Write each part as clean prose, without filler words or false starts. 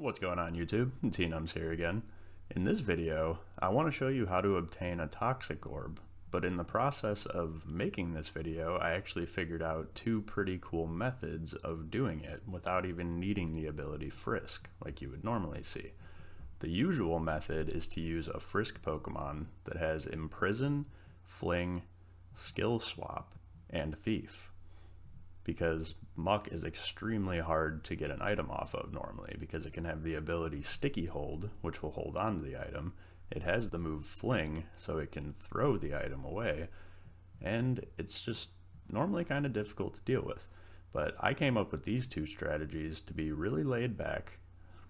What's going on YouTube? T-Nums here again. In this video, I want to show you how to obtain a Toxic Orb, but in the process of making this video, I actually figured out two pretty cool methods of doing it without even needing the ability Frisk, like you would normally see. The usual method is to use a Frisk Pokemon that has Imprison, Fling, Skill Swap, and Thief, because Muck is extremely hard to get an item off of normally because it can have the ability Sticky Hold, which will hold on to the item. It has the move Fling, so it can throw the item away, and it's just normally kind of difficult to deal with. But I came up with these two strategies to be really laid back,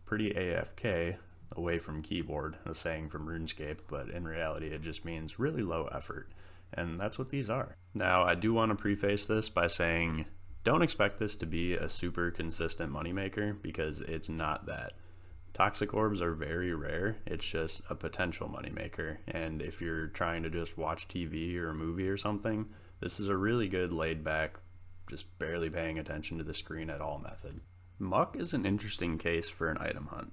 pretty AFK, away from keyboard, a saying from RuneScape, but in reality it just means really low effort, and that's what these are. Now, I do want to preface this by saying don't expect this to be a super consistent moneymaker, because it's not that. Toxic Orbs are very rare, it's just a potential moneymaker, and if you're trying to just watch TV or a movie or something, this is a really good laid back, just barely paying attention to the screen at all method. Muck is an interesting case for an item hunt.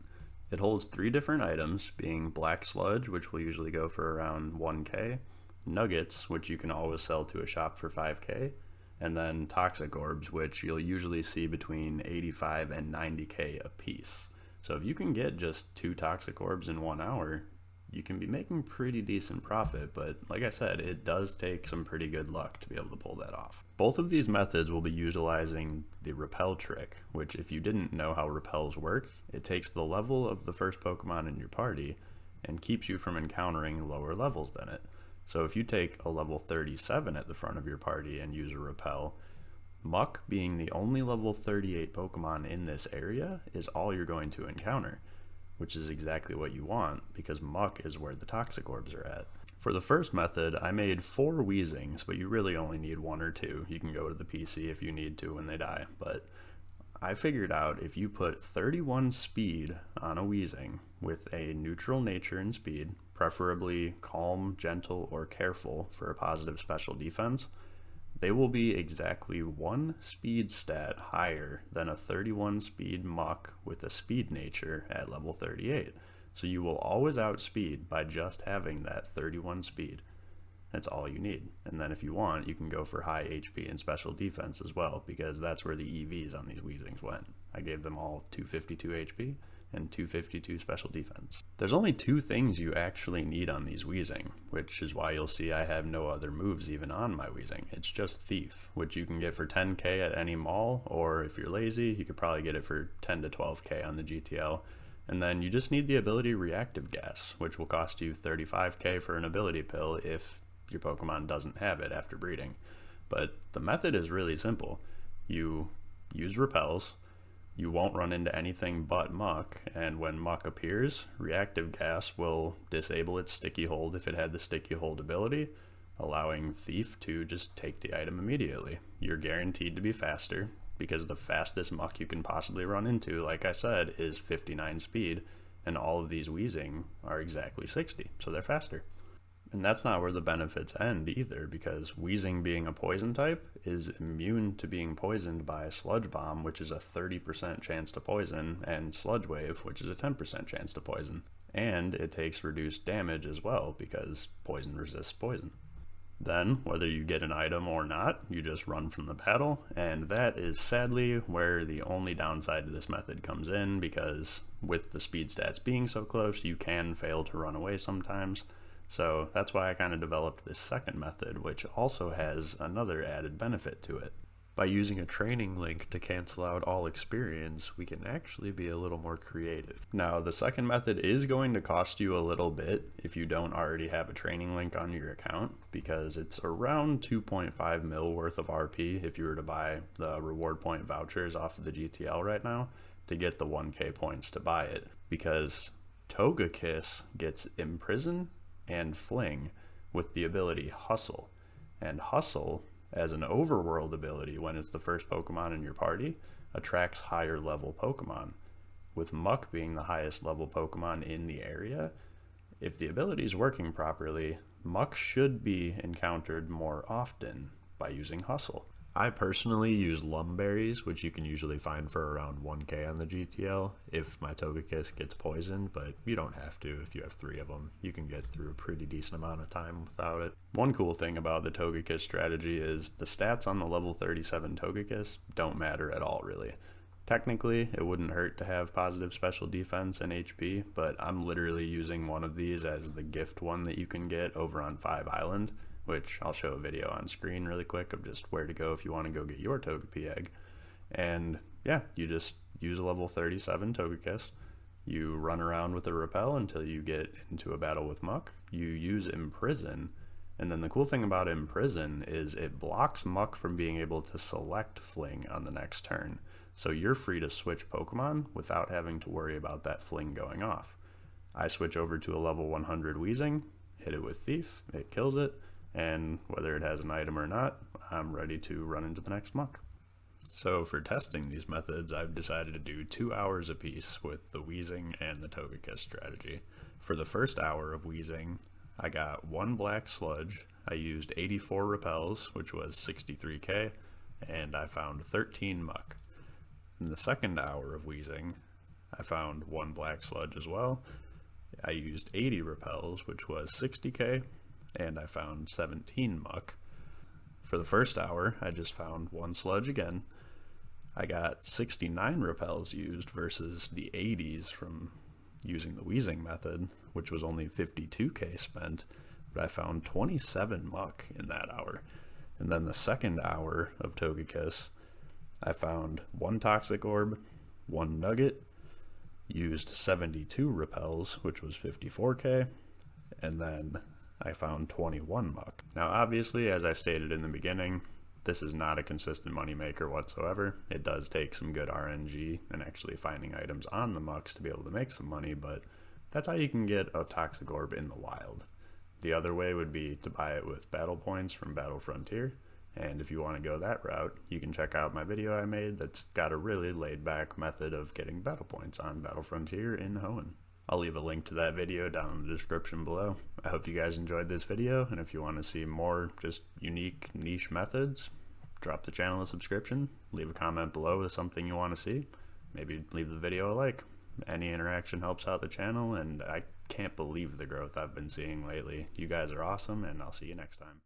It holds 3 different items, being Black Sludge, which will usually go for around 1k, Nuggets, which you can always sell to a shop for 5k, and then Toxic Orbs, which you'll usually see between 85 and 90k a piece. So if you can get just 2 Toxic Orbs in 1 hour, you can be making pretty decent profit, but like I said, it does take some pretty good luck to be able to pull that off. Both of these methods will be utilizing the Repel trick, which if you didn't know how Repels work, it takes the level of the first Pokemon in your party and keeps you from encountering lower levels than it. So if you take a level 37 at the front of your party and use a Repel, Muck, being the only level 38 Pokemon in this area, is all you're going to encounter, which is exactly what you want, because Muck is where the Toxic Orbs are at. For the first method, I made 4 Weezings, but you really only need 1 or 2. You can go to the PC if you need to when they die, but I figured out if you put 31 speed on a Weezing with a neutral nature and speed, preferably calm, gentle, or careful for a positive special defense, they will be exactly 1 speed stat higher than a 31 speed Muck with a speed nature at level 38. So you will always outspeed by just having that 31 speed. That's all you need. And then if you want, you can go for high HP and special defense as well, because that's where the EVs on these Weezings went. I gave them all 252 HP and 252 special defense. There's only 2 things you actually need on these Weezing, which is why you'll see I have no other moves even on my Weezing. It's just Thief, which you can get for 10k at any mall, or if you're lazy, you could probably get it for 10 to 12k on the GTL. And then you just need the ability Reactive Gas, which will cost you 35k for an ability pill if your Pokemon doesn't have it after breeding. But the method is really simple. You use Repels, you won't run into anything but Muck, and when Muck appears, Reactive Gas will disable its Sticky Hold if it had the Sticky Hold ability, allowing Thief to just take the item immediately. You're guaranteed to be faster, because the fastest Muck you can possibly run into, like I said, is 59 speed, and all of these Weezing are exactly 60, so they're faster. And that's not where the benefits end either, because Weezing, being a poison type, is immune to being poisoned by Sludge Bomb, which is a 30% chance to poison, and Sludge Wave, which is a 10% chance to poison. And it takes reduced damage as well, because poison resists poison. Then, whether you get an item or not, you just run from the battle, and that is sadly where the only downside to this method comes in, because with the speed stats being so close, you can fail to run away sometimes. So that's why I kind of developed this second method, which also has another added benefit to it. By using a training link to cancel out all experience, we can actually be a little more creative. Now, the second method is going to cost you a little bit if you don't already have a training link on your account, because it's around 2.5 mil worth of RP if you were to buy the reward point vouchers off of the GTL right now to get the 1k points to buy it, because Togekiss gets Imprison and Fling with the ability Hustle, and Hustle, as an overworld ability when it's the first Pokemon in your party, attracts higher level Pokemon. With Muck being the highest level Pokemon in the area, if the ability is working properly, Muck should be encountered more often by using Hustle. I personally use lumberries, which you can usually find for around 1k on the GTL if my Togekiss gets poisoned, but you don't have to if you have 3 of them. You can get through a pretty decent amount of time without it. One cool thing about the Togekiss strategy is the stats on the level 37 Togekiss don't matter at all, really. Technically, it wouldn't hurt to have positive special defense and HP, but I'm literally using one of these as the gift one that you can get over on 5 Island, which I'll show a video on screen really quick of just where to go if you want to go get your Togepi egg. And yeah, you just use a level 37 Togekiss. You run around with a Repel until you get into a battle with Muck. You use Imprison, and then the cool thing about Imprison is it blocks Muck from being able to select Fling on the next turn. So you're free to switch Pokemon without having to worry about that Fling going off. I switch over to a level 100 Weezing, hit it with Thief, it kills it, and whether it has an item or not, I'm ready to run into the next Muck. So for testing these methods, I've decided to do 2 hours apiece with the Weezing and the Togekiss strategy. For the first hour of Weezing, I got 1 Black Sludge, I used 84 Repels, which was 63k, and I found 13 Muck. In the second hour of Weezing, I found 1 Black Sludge as well. I used 80 Repels, which was 60k, and I found 17 Muck. For the first hour, I just found 1 Sludge again. I got 69 Repels used versus the 80s from using the Weezing method, which was only 52k spent, but I found 27 Muck in that hour. And then the second hour of Togekiss, I found 1 Toxic Orb, 1 Nugget, used 72 Repels, which was 54k, and then I found 21 Muck. Now obviously, as I stated in the beginning, this is not a consistent moneymaker whatsoever. It does take some good RNG and actually finding items on the Mucks to be able to make some money, but that's how you can get a Toxic Orb in the wild. The other way would be to buy it with battle points from Battle Frontier, and if you want to go that route, you can check out my video I made that's got a really laid-back method of getting battle points on Battle Frontier in Hoenn. I'll leave a link to that video down in the description below. I hope you guys enjoyed this video, and if you want to see more just unique niche methods, drop the channel a subscription, leave a comment below with something you want to see, maybe leave the video a like. Any interaction helps out the channel, and I can't believe the growth I've been seeing lately. You guys are awesome, and I'll see you next time.